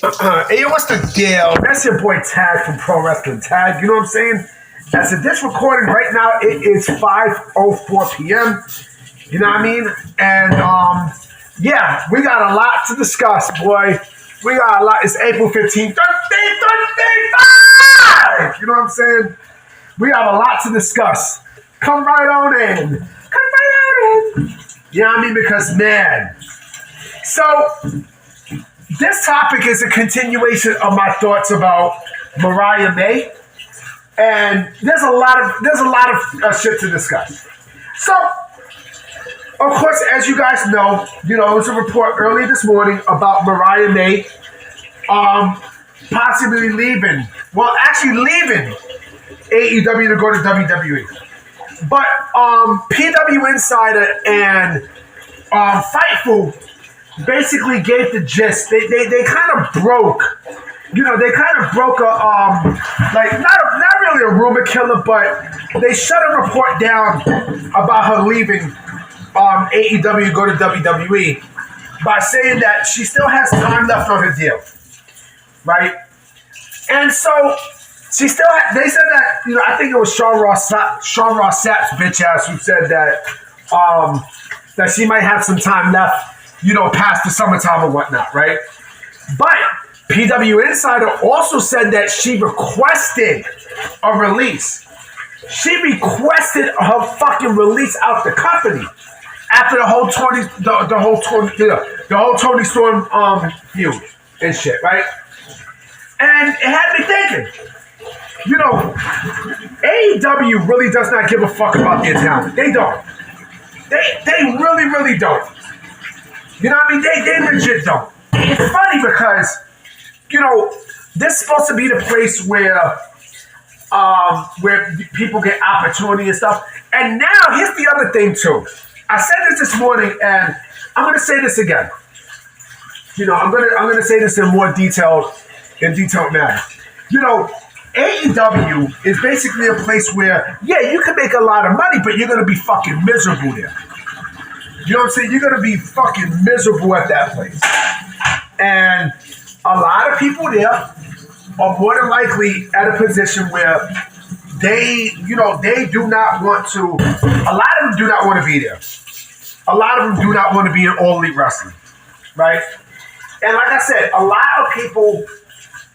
Hey, what's the deal? That's your boy Tag from Pro Wrestling Tag. You know what I'm saying? As of this recording right now, it is 5:04 p.m. You know what I mean? And yeah, we got a lot to discuss, boy. We got a lot. It's April 15th, 35! You know what I'm saying? We have a lot to discuss. Come right on in. Come right on in. You know what I mean? Because, man. So, this topic is a continuation of my thoughts about Mariah May. And there's a lot of shit to discuss. So, of course, as you guys know, it was a report early this morning about Mariah May possibly leaving. Well, actually leaving AEW to go to WWE. But PW Insider and Fightful basically gave the gist. They kind of broke. They kind of broke a not really a rumor killer, but they shut a report down about her leaving AEW to go to WWE by saying that she still has time left on her deal, right? And so she still they said that, I think it was Sean Ross Sapp's bitch ass who said that that she might have some time left, past the summertime or whatnot, right? But PW Insider also said that she requested a release. She requested her fucking release out the company after the whole Tony Storm feud and shit, right? And it had me thinking, AEW really does not give a fuck about their talent. They don't. They really, really don't. You know what I mean? They legit don't. It's funny because, this is supposed to be the place where people get opportunity and stuff. And now here's the other thing too. I said this morning, and I'm gonna say this again. I'm gonna say this in more detailed manner. AEW is basically a place where, you can make a lot of money, but you're gonna be fucking miserable there. You know what I'm saying? You're gonna be fucking miserable at that place. And a lot of people there are more than likely at a position where they do not want to. A lot of them do not want to be there. A lot of them do not want to be in All Elite Wrestling, right? And like I said, a lot of people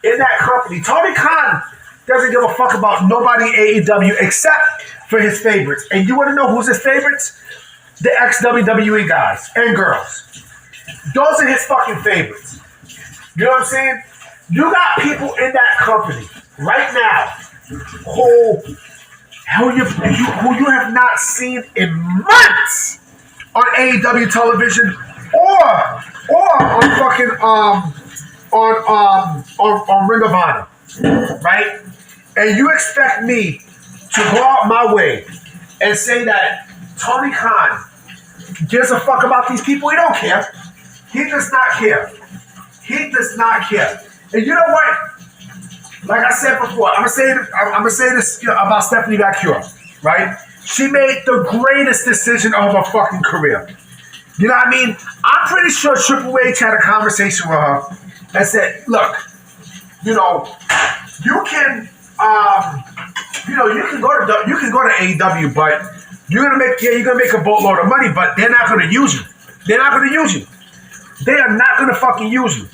in that company, Tony Khan doesn't give a fuck about nobody in AEW except for his favorites. And you want to know who's his favorites? The ex-WWE guys and girls. Those are his fucking favorites. You know what I'm saying? You got people in that company right now who you have not seen in months on AEW television or on fucking on Ring of Honor, right? And you expect me to go out my way and say that Tony Khan gives a fuck about these people? He don't care. He does not care. He does not care. And you know what? Like I said before, I'm gonna say this about Stephanie McCure, right? She made the greatest decision of her fucking career. You know what I mean? I'm pretty sure Triple H had a conversation with her and said, "Look, you can you can go to AEW, but you're gonna make a boatload of money, but they're not gonna use you. They're not gonna use you. They are not gonna fucking use you."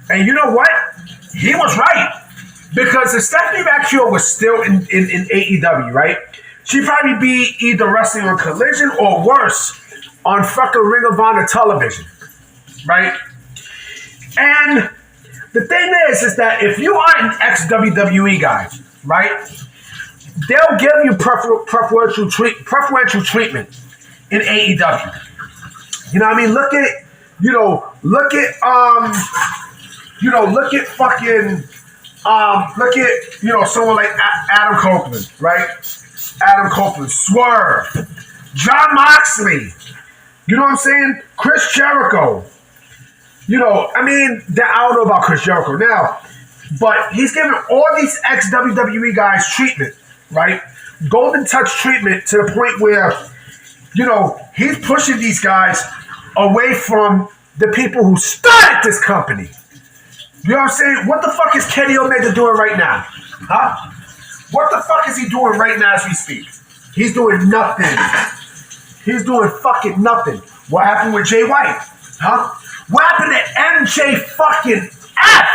And you know what? He was right. Because if Stephanie McCure was still in AEW, right? She'd probably be either wrestling on Collision or worse, on fucking Ring of Honor television, right? And the thing is that if you are an ex-WWE guy, right, they'll give you preferential treatment in AEW. You know what I mean? Look at someone like Adam Copeland, right? Adam Copeland, Swerve, John Moxley. You know what I'm saying? Chris Jericho. I don't know about Chris Jericho now, but he's giving all these ex-WWE guys treatment, right? Golden touch treatment to the point where, he's pushing these guys away from the people who started this company. You know what I'm saying? What the fuck is Kenny Omega doing right now? Huh? What the fuck is he doing right now as we speak? He's doing nothing. He's doing fucking nothing. What happened with Jay White? Huh? What happened to MJ fucking F?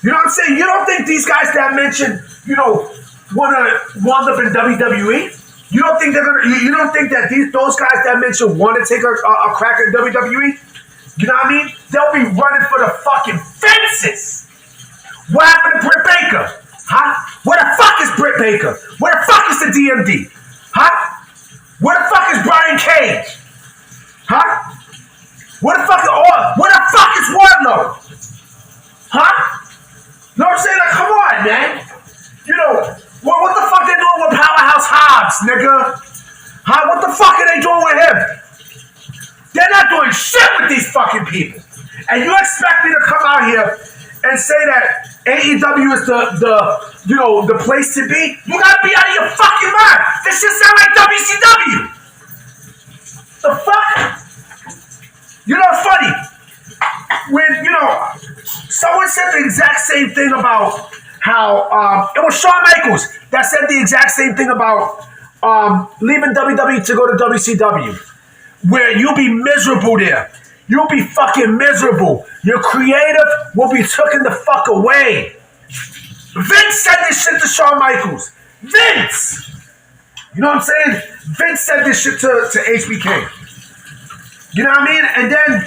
You know what I'm saying? You don't think these guys that I mentioned, want to wind up in WWE? You don't think they're gonna? You don't think that those guys that I mentioned want to take a crack at WWE? You know what I mean? They'll be running for the fucking fences. What happened to Britt Baker? Huh? Where the fuck is Britt Baker? Where the fuck is the DMD? Huh? Where the fuck is Brian Cage? Huh? Where the fuck is Wardlow? Huh? You know what I'm saying? Like, come on, man. What the fuck they doing with Powerhouse Hobbs, nigga? Huh? What the fuck are they doing with him? They're not doing shit with these fucking people. And you expect me to come out here and say that AEW is the place to be? You gotta be out of your fucking mind. This shit sound like WCW. The fuck? It's funny. When, someone said the exact same thing about how, it was Shawn Michaels that said the exact same thing about leaving WWE to go to WCW. Where you'll be miserable there. You'll be fucking miserable. Your creative will be taken the fuck away. Vince said this shit to Shawn Michaels. Vince! You know what I'm saying? Vince said this shit to HBK. You know what I mean? And then,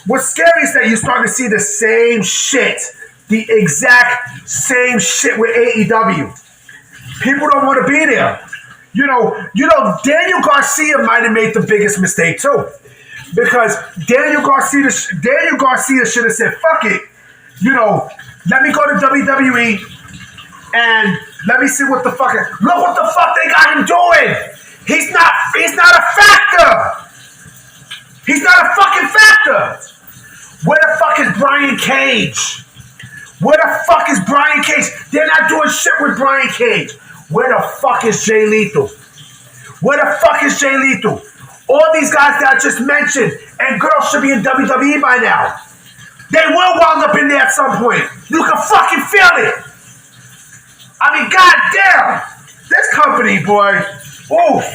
what's scary is that you're starting to see the same shit. The exact same shit with AEW. People don't want to be there. Daniel Garcia might have made the biggest mistake too. Because Daniel Garcia should have said, fuck it. Let me go to WWE and let me see what the fuck. Look what the fuck they got him doing. He's not a factor. He's not a fucking factor. Where the fuck is Brian Cage? Where the fuck is Brian Cage? They're not doing shit with Brian Cage. Where the fuck is Jay Lethal? Where the fuck is Jay Lethal? All these guys that I just mentioned and girls should be in WWE by now. They will wind up in there at some point. You can fucking feel it. I mean, goddamn. This company, boy. Oof.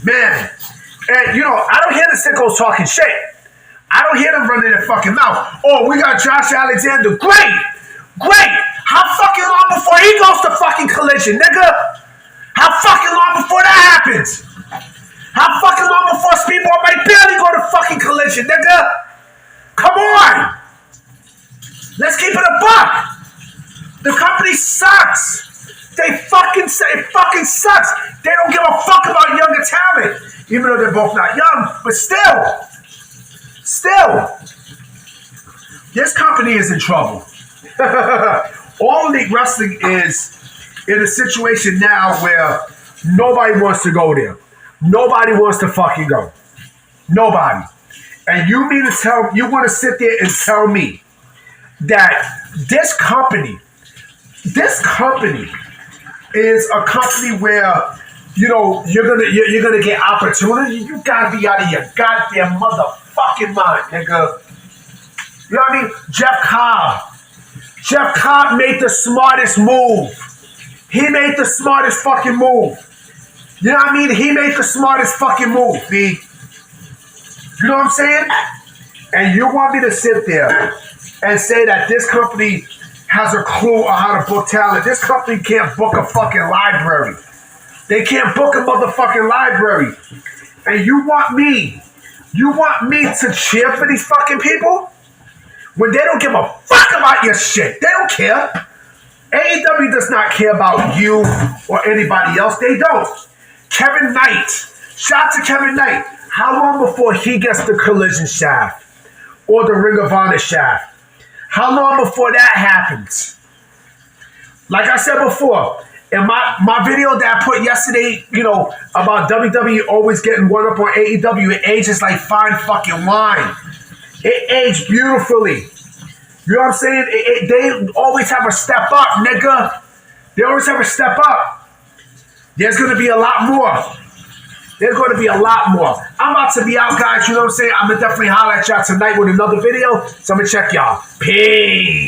Man. And, I don't hear the sickos talking shit. I don't hear them running their fucking mouth. Oh, we got Josh Alexander. Great. How fucking long before he goes to fucking Collision, nigga? How fucking long before that happens? How fucking long before Speedball might barely go to fucking Collision, nigga? Come on. Let's keep it a buck. The company sucks. It fucking sucks. They don't give a fuck about younger talent. Even though they're both not young, but still. This company is in trouble. All Elite Wrestling is in a situation now where nobody wants to go there. Nobody wants to fucking go. Nobody. And you want to sit there and tell me that this company is a company where you're gonna get opportunity. You gotta be out of your goddamn motherfucking mind, nigga. You know what I mean? Jeff Cobb made the smartest move. He made the smartest fucking move. You know what I mean? He made the smartest fucking move, B. You know what I'm saying? And you want me to sit there and say that this company has a clue on how to book talent. This company can't book a fucking library. They can't book a motherfucking library. And you want me to cheer for these fucking people? When they don't give a fuck about your shit. They don't care. AEW does not care about you or anybody else. They don't. Kevin Knight. Shout out to Kevin Knight. How long before he gets the Collision shaft? Or the Ring of Honor shaft? How long before that happens? Like I said before, in my video that I put yesterday, about WWE always getting one up on AEW, it ages like fine fucking wine. It aged beautifully. You know what I'm saying? They always have a step up, nigga. They always have a step up. There's going to be a lot more. There's going to be a lot more. I'm about to be out, guys. You know what I'm saying? I'm going to definitely holler at y'all tonight with another video. So I'm going to check y'all. Peace.